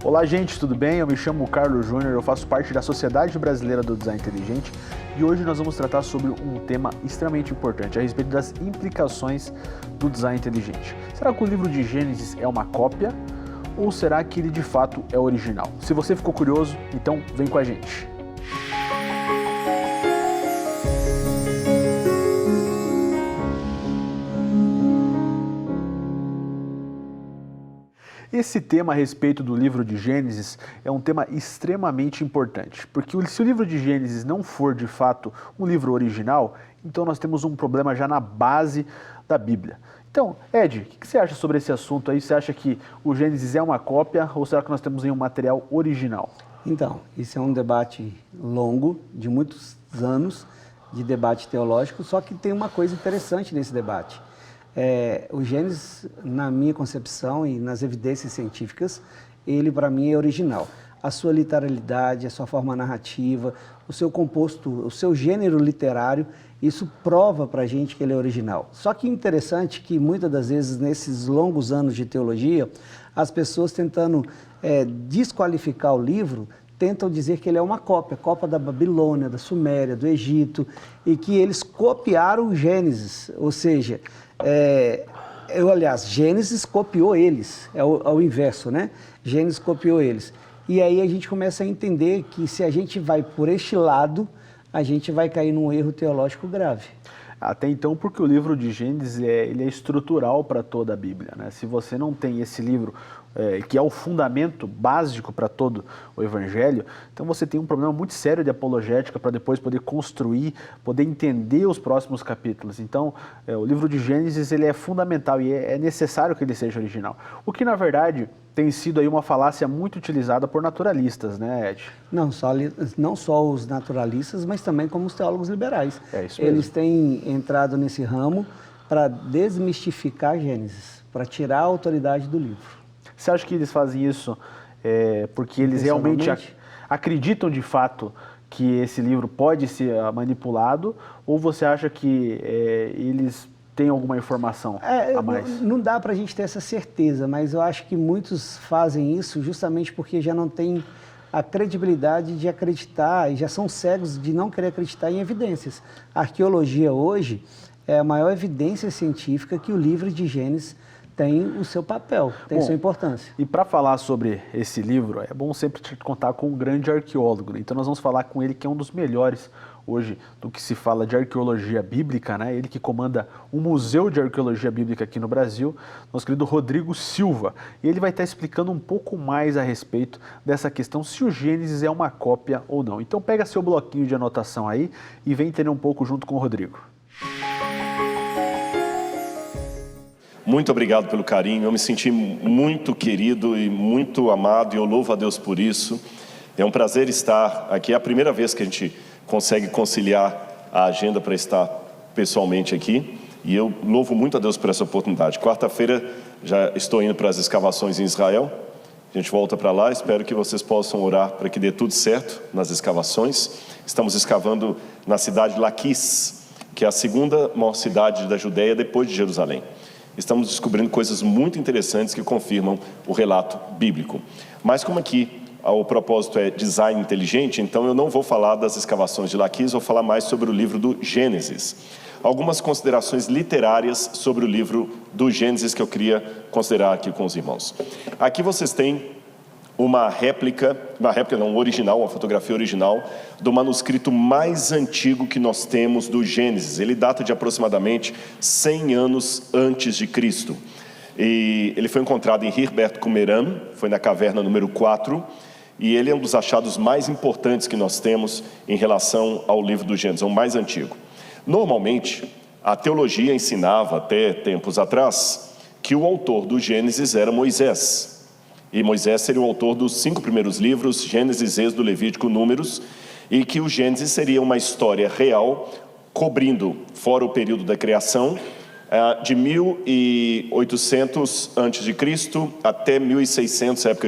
Olá, gente, tudo bem? Eu me chamo Carlos Júnior, eu faço parte da Sociedade Brasileira do Design Inteligente e hoje nós vamos tratar sobre um tema extremamente importante a respeito das implicações do design inteligente. Será que o livro de Gênesis é uma cópia ou será que ele de fato é original? Se você ficou curioso, então vem com a gente. Esse tema a respeito do livro de Gênesis é um tema extremamente importante, porque se o livro de Gênesis não for de fato um livro original, então nós temos um problema já na base da Bíblia. Então, Ed, o que você acha sobre esse assunto aí? Você acha que o Gênesis é uma cópia ou será que nós temos um material original? Então, isso é um debate longo, de muitos anos de debate teológico, só que tem uma coisa interessante nesse debate. O Gênesis, na minha concepção e nas evidências científicas, ele para mim é original. A sua literalidade, a sua forma narrativa, o seu composto, o seu gênero literário, isso prova para a gente que ele é original. Só que interessante que muitas das vezes nesses longos anos de teologia, as pessoas tentando desqualificar o livro, tentam dizer que ele é uma cópia da Babilônia, da Suméria, do Egito, e que eles copiaram o Gênesis, ou seja, Gênesis copiou eles, é o inverso, né? Gênesis copiou eles. E aí a gente começa a entender que se a gente vai por este lado, a gente vai cair num erro teológico grave. Até então, porque o livro de Gênesis ele é estrutural para toda a Bíblia, né? Se você não tem esse livro, que é o fundamento básico para todo o Evangelho, então você tem um problema muito sério de apologética para depois poder construir, poder entender os próximos capítulos. Então, o livro de Gênesis ele é fundamental e é necessário que ele seja original. O que, na verdade, tem sido aí uma falácia muito utilizada por naturalistas, né, Ed? Não só os naturalistas, mas também como os teólogos liberais. É isso mesmo. Eles têm entrado nesse ramo para desmistificar Gênesis, para tirar a autoridade do livro. Você acha que eles fazem isso porque eles realmente acreditam de fato que esse livro pode ser manipulado, ou você acha que eles têm alguma informação a mais? Não dá para a gente ter essa certeza, mas eu acho que muitos fazem isso justamente porque já não têm a credibilidade de acreditar e já são cegos de não querer acreditar em evidências. A arqueologia hoje é a maior evidência científica que o livro de Gênesis tem o seu papel, tem sua importância. E para falar sobre esse livro, é bom sempre contar com um grande arqueólogo, né? Então nós vamos falar com ele, que é um dos melhores hoje do que se fala de arqueologia bíblica, né? Ele que comanda o Museu de Arqueologia Bíblica aqui no Brasil, nosso querido Rodrigo Silva. E ele vai estar explicando um pouco mais a respeito dessa questão, se o Gênesis é uma cópia ou não. Então pega seu bloquinho de anotação aí e vem entender um pouco junto com o Rodrigo. Muito obrigado pelo carinho, eu me senti muito querido e muito amado e eu louvo a Deus por isso. É um prazer estar aqui, é a primeira vez que a gente consegue conciliar a agenda para estar pessoalmente aqui e eu louvo muito a Deus por essa oportunidade. Quarta-feira já estou indo para as escavações em Israel, a gente volta para lá, espero que vocês possam orar para que dê tudo certo nas escavações. Estamos escavando na cidade de Laquis, que é a segunda maior cidade da Judéia depois de Jerusalém. Estamos descobrindo coisas muito interessantes que confirmam o relato bíblico. Mas como aqui o propósito é design inteligente, então eu não vou falar das escavações de Laquis, vou falar mais sobre o livro do Gênesis. Algumas considerações literárias sobre o livro do Gênesis que eu queria considerar aqui com os irmãos. Aqui vocês têm um original, uma fotografia original do manuscrito mais antigo que nós temos do Gênesis. Ele data de aproximadamente 100 anos antes de Cristo. E ele foi encontrado em Herbert Qumran, foi na caverna número 4, e ele é um dos achados mais importantes que nós temos em relação ao livro do Gênesis, é o mais antigo. Normalmente, a teologia ensinava até tempos atrás que o autor do Gênesis era Moisés. E Moisés seria o autor dos 5 primeiros livros, Gênesis, Êxodo, Levítico, Números, e que o Gênesis seria uma história real, cobrindo, fora o período da criação, de 1800 a.C. até 1600, época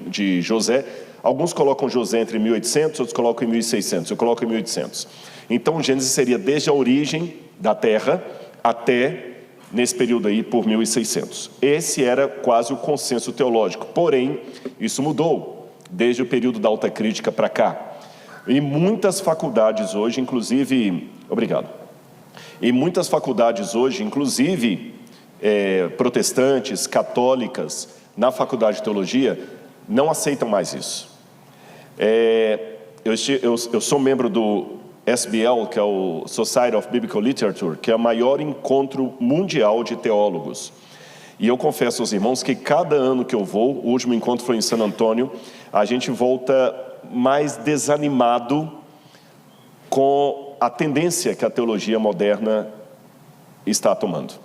de José. Alguns colocam José entre 1800, outros colocam em 1600, eu coloco em 1800. Então o Gênesis seria desde a origem da terra até nesse período aí por 1600. Esse era quase o consenso teológico, porém, isso mudou desde o período da Alta Crítica para cá. E muitas faculdades hoje, inclusive... Obrigado. E muitas faculdades hoje, inclusive protestantes, católicas, na faculdade de teologia, não aceitam mais isso. Eu sou membro do SBL, que é o Society of Biblical Literature, que é o maior encontro mundial de teólogos. E eu confesso aos irmãos que cada ano que eu vou, o último encontro foi em San Antônio, a gente volta mais desanimado com a tendência que a teologia moderna está tomando.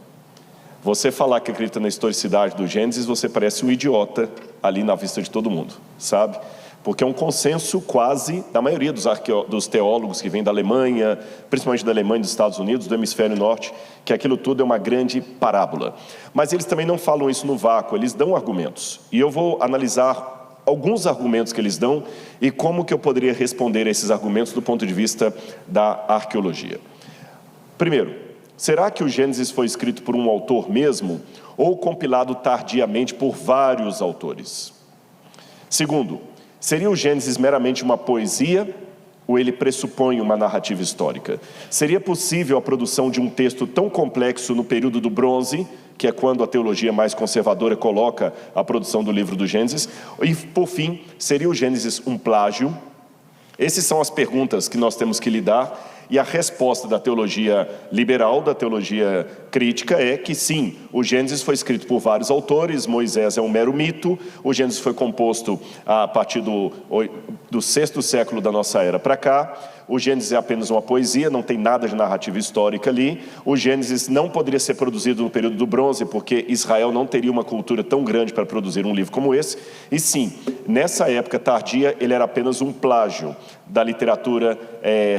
Você falar que acredita na historicidade do Gênesis, você parece um idiota ali na vista de todo mundo, sabe? Porque é um consenso quase da maioria dos teólogos que vêm da Alemanha, principalmente da Alemanha e dos Estados Unidos, do hemisfério norte, que aquilo tudo é uma grande parábola. Mas eles também não falam isso no vácuo, eles dão argumentos. E eu vou analisar alguns argumentos que eles dão e como que eu poderia responder a esses argumentos do ponto de vista da arqueologia. Primeiro, será que o Gênesis foi escrito por um autor mesmo ou compilado tardiamente por vários autores? Segundo, seria o Gênesis meramente uma poesia ou ele pressupõe uma narrativa histórica? Seria possível a produção de um texto tão complexo no período do Bronze, que é quando a teologia mais conservadora coloca a produção do livro do Gênesis? E, por fim, seria o Gênesis um plágio? Essas são as perguntas que nós temos que lidar. E a resposta da teologia liberal, da teologia crítica, é que sim, o Gênesis foi escrito por vários autores, Moisés é um mero mito, o Gênesis foi composto a partir do 6º século da nossa era para cá, o Gênesis é apenas uma poesia, não tem nada de narrativa histórica ali, o Gênesis não poderia ser produzido no período do Bronze, porque Israel não teria uma cultura tão grande para produzir um livro como esse, e sim, nessa época tardia, ele era apenas um plágio da literatura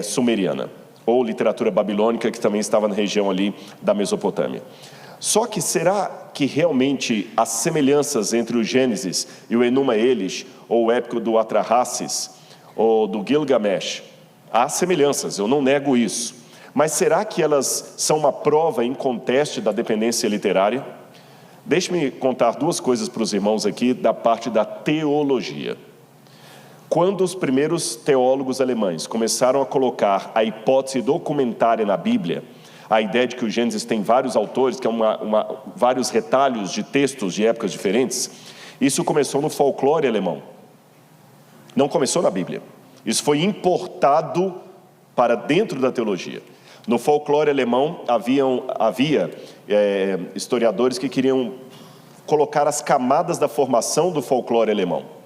sumeriana, ou literatura babilônica, que também estava na região ali da Mesopotâmia. Só que será que realmente as semelhanças entre o Gênesis e o Enuma Elish, ou o épico do Atrahasis, ou do Gilgamesh, há semelhanças, eu não nego isso, mas será que elas são uma prova inconteste da dependência literária? Deixe-me contar duas coisas para os irmãos aqui da parte da teologia. Quando os primeiros teólogos alemães começaram a colocar a hipótese documentária na Bíblia, a ideia de que o Gênesis tem vários autores, que é vários retalhos de textos de épocas diferentes, isso começou no folclore alemão. Não começou na Bíblia. Isso foi importado para dentro da teologia. No folclore alemão havia historiadores que queriam colocar as camadas da formação do folclore alemão.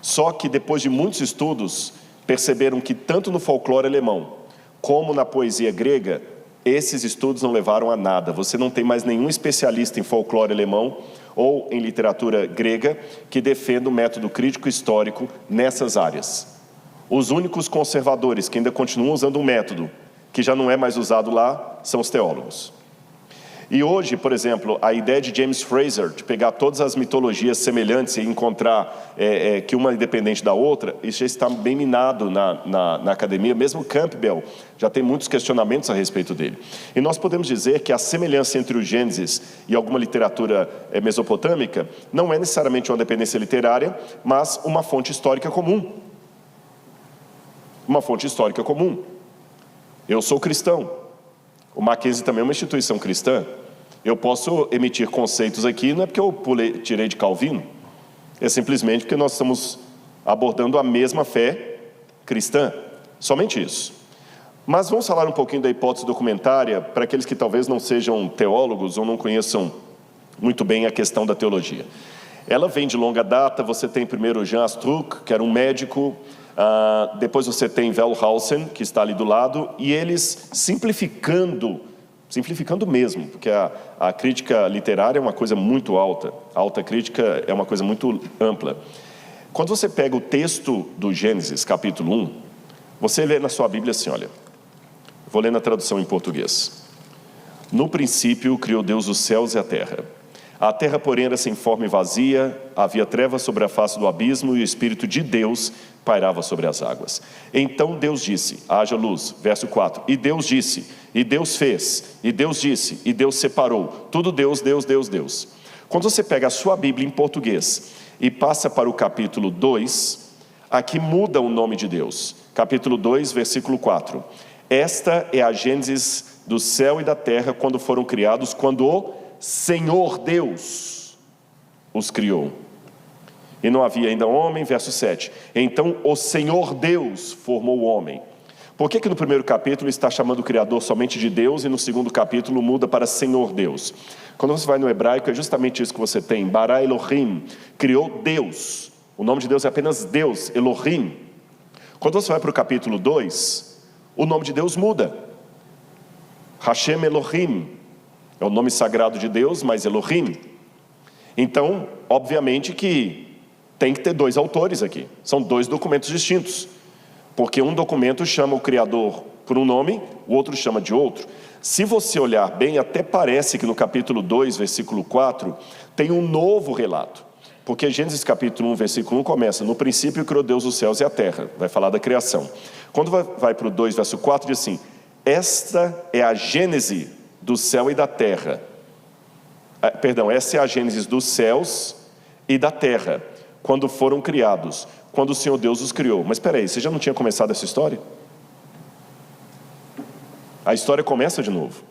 Só que depois de muitos estudos, perceberam que tanto no folclore alemão, como na poesia grega, esses estudos não levaram a nada. Você não tem mais nenhum especialista em folclore alemão ou em literatura grega que defenda o método crítico histórico nessas áreas. Os únicos conservadores que ainda continuam usando um método que já não é mais usado lá são os teólogos. E hoje, por exemplo, a ideia de James Fraser, de pegar todas as mitologias semelhantes e encontrar que uma é independente da outra, isso já está bem minado na academia. Mesmo Campbell já tem muitos questionamentos a respeito dele. E nós podemos dizer que a semelhança entre o Gênesis e alguma literatura mesopotâmica não é necessariamente uma dependência literária, mas uma fonte histórica comum. Uma fonte histórica comum. Eu sou cristão. O Mackenzie também é uma instituição cristã. Eu posso emitir conceitos aqui, não é porque eu tirei de Calvino, é simplesmente porque nós estamos abordando a mesma fé cristã, somente isso. Mas vamos falar um pouquinho da hipótese documentária para aqueles que talvez não sejam teólogos ou não conheçam muito bem a questão da teologia. Ela vem de longa data. Você tem primeiro Jean Astruc, que era um médico, depois você tem Wellhausen, que está ali do lado, e eles simplificando mesmo, porque a crítica literária é uma coisa muito alta, a alta crítica é uma coisa muito ampla. Quando você pega o texto do Gênesis, capítulo 1, você lê na sua Bíblia assim, olha, vou ler na tradução em português. No princípio criou Deus os céus e a terra. A terra, porém, era sem forma e vazia, havia trevas sobre a face do abismo, e o Espírito de Deus pairava sobre as águas. Então Deus disse, haja luz. Verso 4, e Deus disse, e Deus fez, e Deus disse, e Deus separou. Tudo Deus, Deus, Deus, Deus. Quando você pega a sua Bíblia em português e passa para o capítulo 2, aqui muda o nome de Deus. Capítulo 2, versículo 4. Esta é a gênesis do céu e da terra quando foram criados, quando o Senhor Deus os criou. E não havia ainda homem, verso 7. Então o Senhor Deus formou o homem. Por que no primeiro capítulo está chamando o Criador somente de Deus e no segundo capítulo muda para Senhor Deus? Quando você vai no hebraico é justamente isso que você tem. Bara Elohim, criou Deus. O nome de Deus é apenas Deus, Elohim. Quando você vai para o capítulo 2, o nome de Deus muda. Hashem Elohim. É o nome sagrado de Deus, mas Elohim. Então, obviamente que tem que ter dois autores aqui. São dois documentos distintos. Porque um documento chama o Criador por um nome, o outro chama de outro. Se você olhar bem, até parece que no capítulo 2, versículo 4, tem um novo relato. Porque Gênesis capítulo 1, versículo 1 começa, no princípio criou Deus os céus e a terra. Vai falar da criação. Quando vai para o 2, verso 4, diz assim, esta é a gênese do céu e da terra. Essa é a gênese dos céus e da terra, quando foram criados, quando o Senhor Deus os criou. Mas espera aí, você já não tinha começado essa história? A história começa de novo.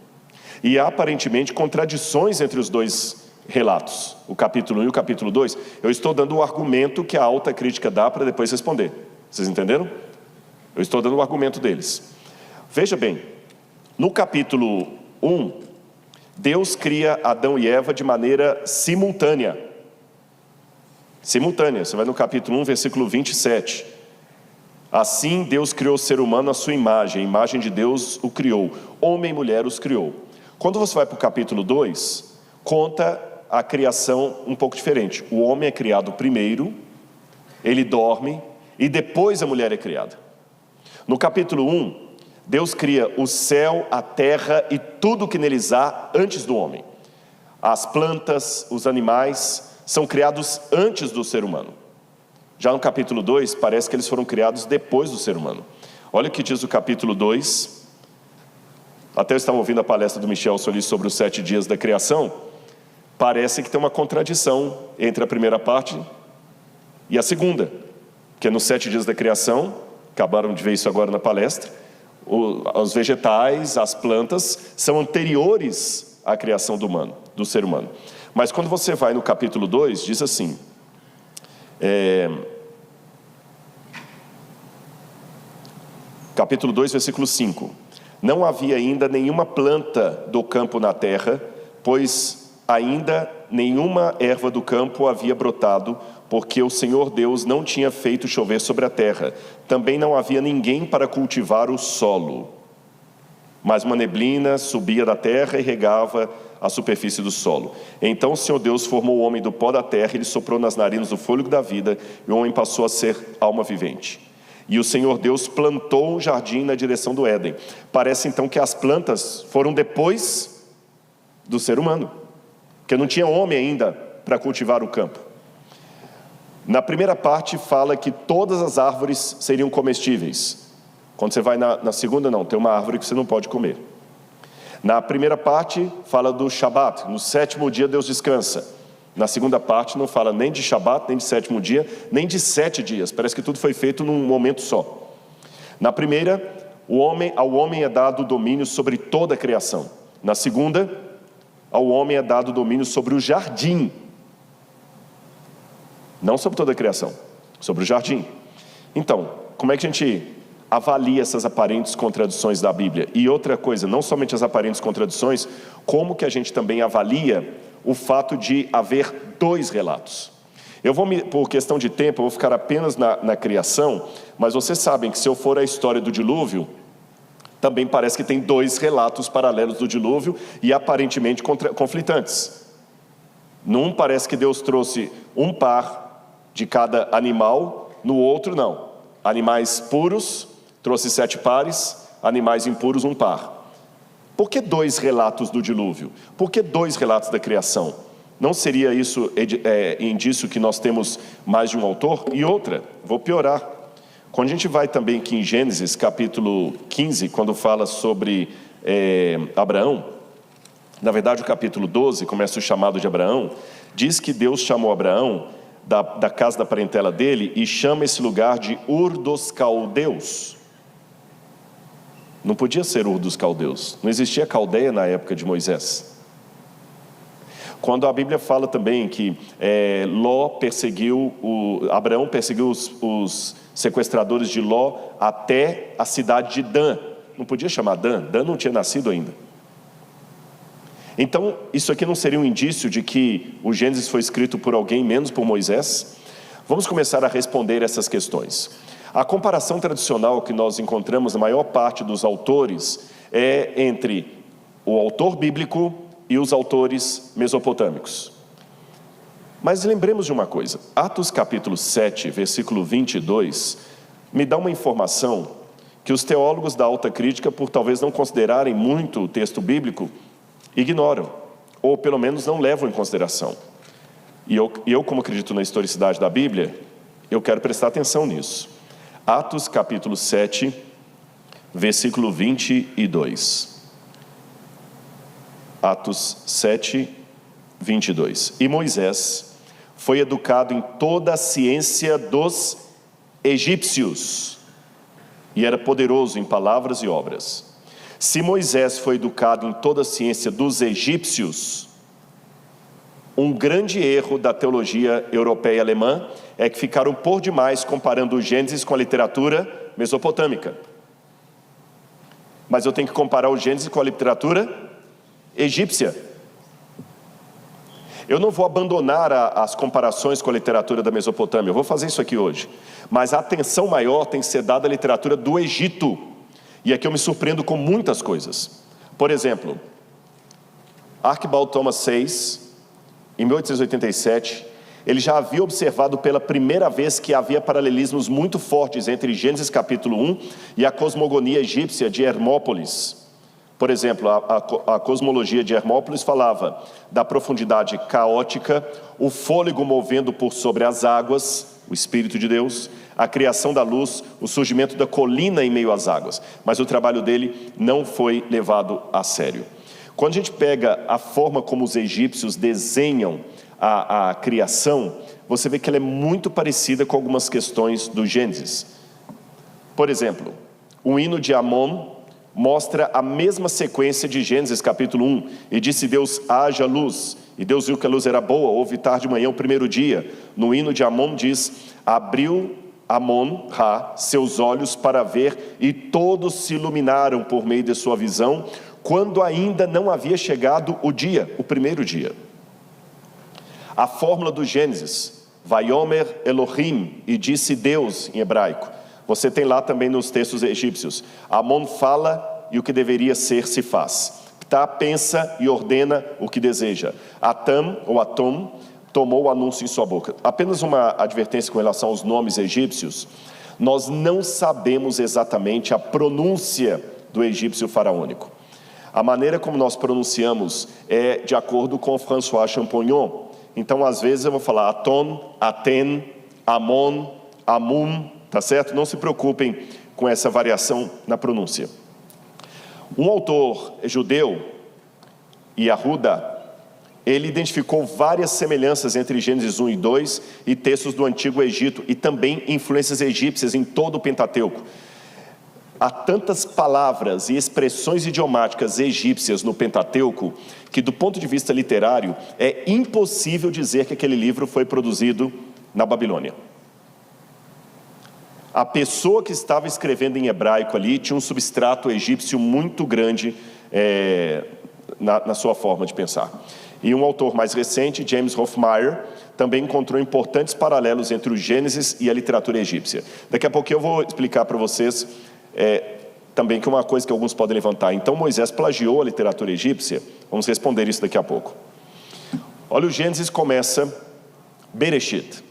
E há aparentemente contradições entre os dois relatos, o capítulo 1 e o capítulo 2. Eu estou dando o argumento que a alta crítica dá para depois responder. Vocês entenderam? Eu estou dando o argumento deles. Veja bem, no capítulo 1, Deus cria Adão e Eva de maneira simultânea. Simultânea, você vai no capítulo 1, versículo 27. Assim Deus criou o ser humano à sua imagem, a imagem de Deus o criou, homem e mulher os criou. Quando você vai para o capítulo 2, conta a criação um pouco diferente. O homem é criado primeiro, ele dorme, e depois a mulher é criada. No capítulo 1, Deus cria o céu, a terra e tudo que neles há antes do homem. As plantas, os animais são criados antes do ser humano. Já no capítulo 2, parece que eles foram criados depois do ser humano. Olha o que diz o capítulo 2. Até eu estava ouvindo a palestra do Michel Solis sobre os 7 dias da criação. Parece que tem uma contradição entre a primeira parte e a segunda. Que é nos 7 dias da criação, acabaram de ver isso agora na palestra, os vegetais, as plantas, são anteriores à criação do ser humano. Mas quando você vai no capítulo 2, diz assim, capítulo 2, versículo 5, não havia ainda nenhuma planta do campo na terra, pois ainda nenhuma erva do campo havia brotado, porque o Senhor Deus não tinha feito chover sobre a terra. Também não havia ninguém para cultivar o solo. Mas uma neblina subia da terra e regava a superfície do solo. Então o Senhor Deus formou o homem do pó da terra, ele soprou nas narinas o fôlego da vida, e o homem passou a ser alma vivente. E o Senhor Deus plantou um jardim na direção do Éden. Parece então que as plantas foram depois do ser humano, porque não tinha homem ainda para cultivar o campo. Na primeira parte fala que todas as árvores seriam comestíveis. Quando você vai na segunda, não, tem uma árvore que você não pode comer. Na primeira parte fala do Shabat, no 7º dia Deus descansa. Na segunda parte não fala nem de Shabat, nem de 7º dia, nem de 7 dias. Parece que tudo foi feito num momento só. Na primeira, ao homem é dado o domínio sobre toda a criação. Na segunda, ao homem é dado o domínio sobre o jardim. Não sobre toda a criação, sobre o jardim. Então, como é que a gente avalia essas aparentes contradições da Bíblia? E outra coisa, não somente as aparentes contradições, como que a gente também avalia o fato de haver 2 relatos? Por questão de tempo, eu vou ficar apenas na criação, mas vocês sabem que se eu for a história do dilúvio, também parece que tem 2 relatos paralelos do dilúvio e aparentemente conflitantes. Num parece que Deus trouxe um par de cada animal, no outro não. Animais puros, trouxe 7 pares, animais impuros, 1 par. Por que 2 relatos do dilúvio? Por que 2 relatos da criação? Não seria isso indício que nós temos mais de um autor? E outra, vou piorar. Quando a gente vai também aqui em Gênesis, capítulo 15, quando fala sobre Abraão, na verdade o capítulo 12, começa o chamado de Abraão, diz que Deus chamou Abraão da casa da parentela dele e chama esse lugar de Ur dos Caldeus. Não podia ser Ur dos Caldeus, não existia Caldeia na época de Moisés. Quando a Bíblia fala também que Abraão perseguiu os sequestradores de Ló até a cidade de Dan, não podia chamar Dan não tinha nascido ainda. Então, isso aqui não seria um indício de que o Gênesis foi escrito por alguém menos por Moisés? Vamos começar a responder essas questões. A comparação tradicional que nós encontramos na maior parte dos autores é entre o autor bíblico e os autores mesopotâmicos. Mas lembremos de uma coisa, Atos capítulo 7, versículo 22, me dá uma informação que os teólogos da alta crítica, por talvez não considerarem muito o texto bíblico, ignoram, ou pelo menos não levam em consideração. E eu, como acredito na historicidade da Bíblia, eu quero prestar atenção nisso. Atos capítulo 7, versículo 22. Atos 7, 22. E Moisés foi educado em toda a ciência dos egípcios, e era poderoso em palavras e obras. Se Moisés foi educado em toda a ciência dos egípcios, um grande erro da teologia europeia e alemã é que ficaram por demais comparando o Gênesis com a literatura mesopotâmica. Mas eu tenho que comparar o Gênesis com a literatura egípcia. Eu não vou abandonar as comparações com a literatura da Mesopotâmia, eu vou fazer isso aqui hoje. Mas a atenção maior tem que ser dada à literatura do Egito. E aqui eu me surpreendo com muitas coisas. Por exemplo, Archibald Thomas Sayce, em 1887, ele já havia observado pela primeira vez que havia paralelismos muito fortes entre Gênesis capítulo 1 e a cosmogonia egípcia de Hermópolis. Por exemplo, a cosmologia de Hermópolis falava da profundidade caótica, o fôlego movendo por sobre as águas, o Espírito de Deus, a criação da luz, o surgimento da colina em meio às águas. Mas o trabalho dele não foi levado a sério. Quando a gente pega a forma como os egípcios desenham a criação, você vê que ela é muito parecida com algumas questões do Gênesis. Por exemplo, o hino de Amon mostra a mesma sequência de Gênesis capítulo 1. E disse Deus, haja luz. E Deus viu que a luz era boa, houve tarde de manhã o primeiro dia. No hino de Amon diz, abriu Amon-Ra seus olhos para ver, e todos se iluminaram por meio de sua visão, quando ainda não havia chegado o dia, o primeiro dia. A fórmula do Gênesis, Vaiomer Elohim, e disse Deus em hebraico. Você tem lá também nos textos egípcios. Amon fala e o que deveria ser se faz. Ptah pensa e ordena o que deseja. Atam, ou Atom, tomou o anúncio em sua boca. Apenas uma advertência com relação aos nomes egípcios. Nós não sabemos exatamente a pronúncia do egípcio faraônico. A maneira como nós pronunciamos é de acordo com François Champollion. Então, às vezes eu vou falar Aton, Aten, Amon, Amum, tá certo? Não se preocupem com essa variação na pronúncia. Um autor judeu, Yehuda, ele identificou várias semelhanças entre Gênesis 1 e 2 e textos do Antigo Egito, e também influências egípcias em todo o Pentateuco. Há tantas palavras e expressões idiomáticas egípcias no Pentateuco, que do ponto de vista literário, é impossível dizer que aquele livro foi produzido na Babilônia. A pessoa que estava escrevendo em hebraico ali tinha um substrato egípcio muito grande na sua forma de pensar. E um autor mais recente, James Hofmeyr, também encontrou importantes paralelos entre o Gênesis e a literatura egípcia. Daqui a pouco eu vou explicar para vocês também que uma coisa que alguns podem levantar. Então Moisés plagiou a literatura egípcia? Vamos responder isso daqui a pouco. Olha, o Gênesis começa Bereshit.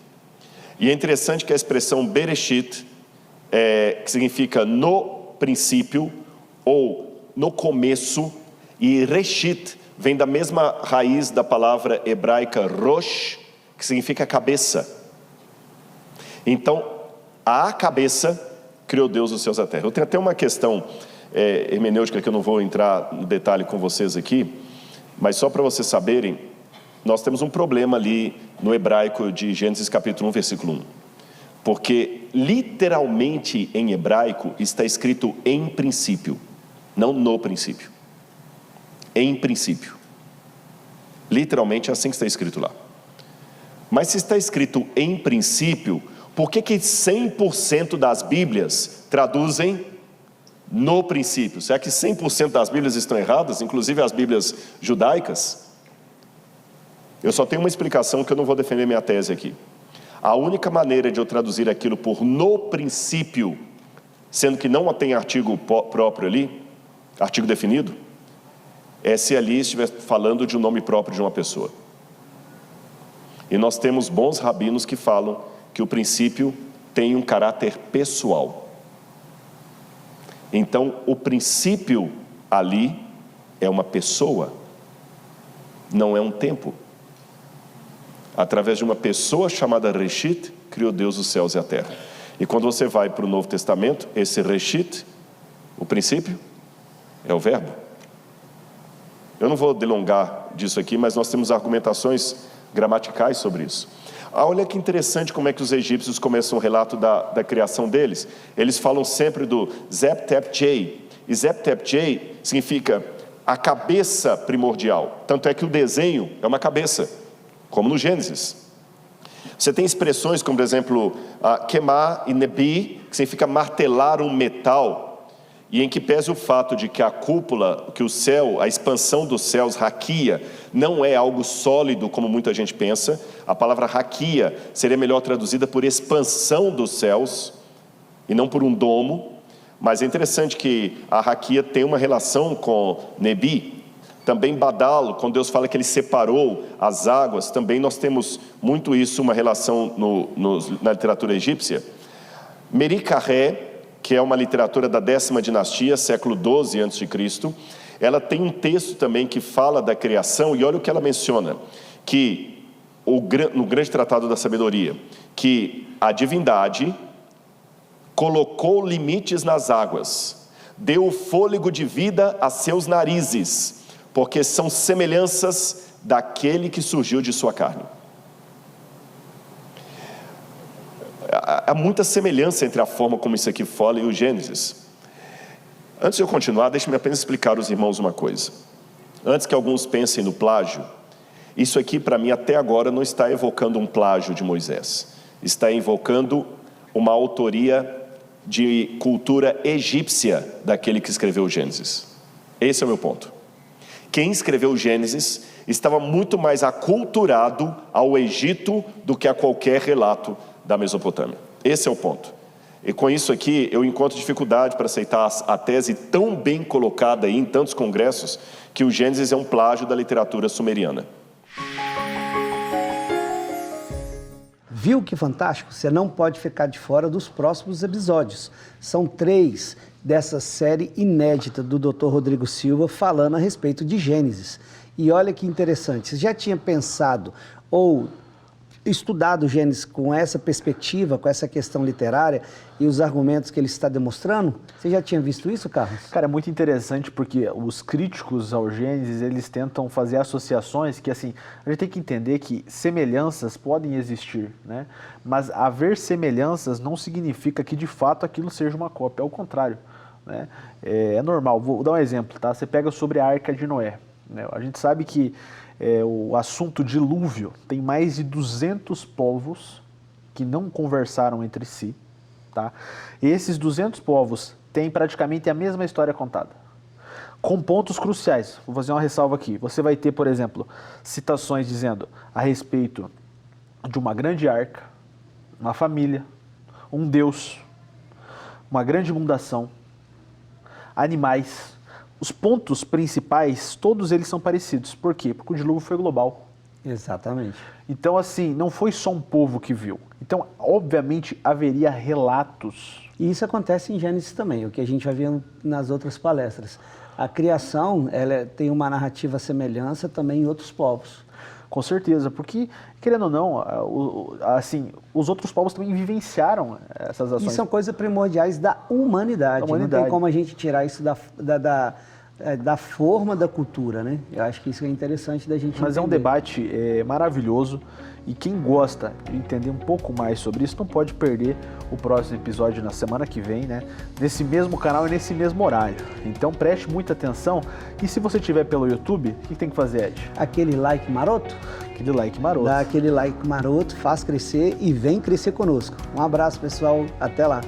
E é interessante que a expressão Bereshit, que significa no princípio ou no começo, e Reshit vem da mesma raiz da palavra hebraica rosh, que significa cabeça. Então, a cabeça criou Deus os céus e a terra. Eu tenho até uma questão hermenêutica que eu não vou entrar no detalhe com vocês aqui, mas só para vocês saberem, nós temos um problema ali no hebraico de Gênesis capítulo 1, versículo 1. Porque literalmente em hebraico está escrito em princípio, não no princípio. Em princípio. Literalmente é assim que está escrito lá. Mas se está escrito em princípio, por que 100% das Bíblias traduzem no princípio? Será que 100% das Bíblias estão erradas, inclusive as Bíblias judaicas? Eu só tenho uma explicação que eu não vou defender minha tese aqui. A única maneira de eu traduzir aquilo por no princípio, sendo que não tem artigo próprio ali, artigo definido, é se ali estiver falando de um nome próprio de uma pessoa. E nós temos bons rabinos que falam que o princípio tem um caráter pessoal. Então, o princípio ali é uma pessoa, não é um tempo. Através de uma pessoa chamada Reshit, criou Deus os céus e a terra. E quando você vai para o Novo Testamento, esse Reshit, o princípio, é o verbo. Eu não vou delongar disso aqui, mas nós temos argumentações gramaticais sobre isso. Olha que interessante como é que os egípcios começam o relato da criação deles. Eles falam sempre do Zep-Tep-J. E Zep-Tep-J significa a cabeça primordial. Tanto é que o desenho é uma cabeça, como no Gênesis. Você tem expressões como, por exemplo, queimar e nebi, que significa martelar um metal, e em que pese o fato de que a cúpula, que o céu, a expansão dos céus, raquia, não é algo sólido como muita gente pensa. A palavra raquia seria melhor traduzida por expansão dos céus, e não por um domo. Mas é interessante que a raquia tem uma relação com nebi. Também Badal, quando Deus fala que Ele separou as águas, também nós temos muito isso, uma relação na literatura egípcia. Mericarré, que é uma literatura da 10ª dinastia, século 12 a.C., ela tem um texto também que fala da criação, e olha o que ela menciona, que no grande tratado da sabedoria, que a divindade colocou limites nas águas, deu o fôlego de vida a seus narizes, porque são semelhanças daquele que surgiu de sua carne. Há muita semelhança entre a forma como isso aqui fala e o Gênesis. Antes de eu continuar, deixe-me apenas explicar aos irmãos uma coisa. Antes que alguns pensem no plágio, isso aqui para mim até agora não está evocando um plágio de Moisés. Está evocando uma autoria de cultura egípcia daquele que escreveu o Gênesis. Esse é o meu ponto. Quem escreveu o Gênesis estava muito mais aculturado ao Egito do que a qualquer relato da Mesopotâmia. Esse é o ponto. E com isso aqui, eu encontro dificuldade para aceitar a tese tão bem colocada aí em tantos congressos, que o Gênesis é um plágio da literatura sumeriana. Viu que fantástico? Você não pode ficar de fora dos próximos episódios. São 3 dessa série inédita do Dr. Rodrigo Silva falando a respeito de Gênesis. E olha que interessante, você já tinha pensado ou estudado Gênesis com essa perspectiva, com essa questão literária e os argumentos que ele está demonstrando? Você já tinha visto isso, Carlos? Cara, é muito interessante porque os críticos ao Gênesis, eles tentam fazer associações que, assim, a gente tem que entender que semelhanças podem existir, né? Mas haver semelhanças não significa que, de fato, aquilo seja uma cópia, ao contrário, né? É normal, vou dar um exemplo, tá? Você pega sobre a Arca de Noé, né? A gente sabe que o assunto dilúvio tem mais de 200 povos que não conversaram entre si, tá? E esses 200 povos têm praticamente a mesma história contada, com pontos cruciais. Vou fazer uma ressalva aqui. Você vai ter, por exemplo, citações dizendo a respeito de uma grande arca, uma família, um Deus, uma grande inundação, animais. Os pontos principais, todos eles são parecidos. Por quê? Porque o dilúvio foi global. Exatamente. Então, assim, não foi só um povo que viu. Então, obviamente, haveria relatos. E isso acontece em Gênesis também, o que a gente vai ver nas outras palestras. a criação ela tem uma narrativa semelhança também em outros povos. Com certeza, porque, querendo ou não, assim, os outros povos também vivenciaram essas ações. E são coisas primordiais da humanidade. Não tem como a gente tirar isso da forma da cultura, né? Eu acho que isso é interessante da gente entender. Mas é um debate maravilhoso e quem gosta de entender um pouco mais sobre isso não pode perder o próximo episódio na semana que vem, né? Nesse mesmo canal e nesse mesmo horário. Então preste muita atenção e se você estiver pelo YouTube, o que tem que fazer, Ed? Aquele like maroto? Aquele like maroto. Dá aquele like maroto, faz crescer e vem crescer conosco. Um abraço, pessoal. Até lá.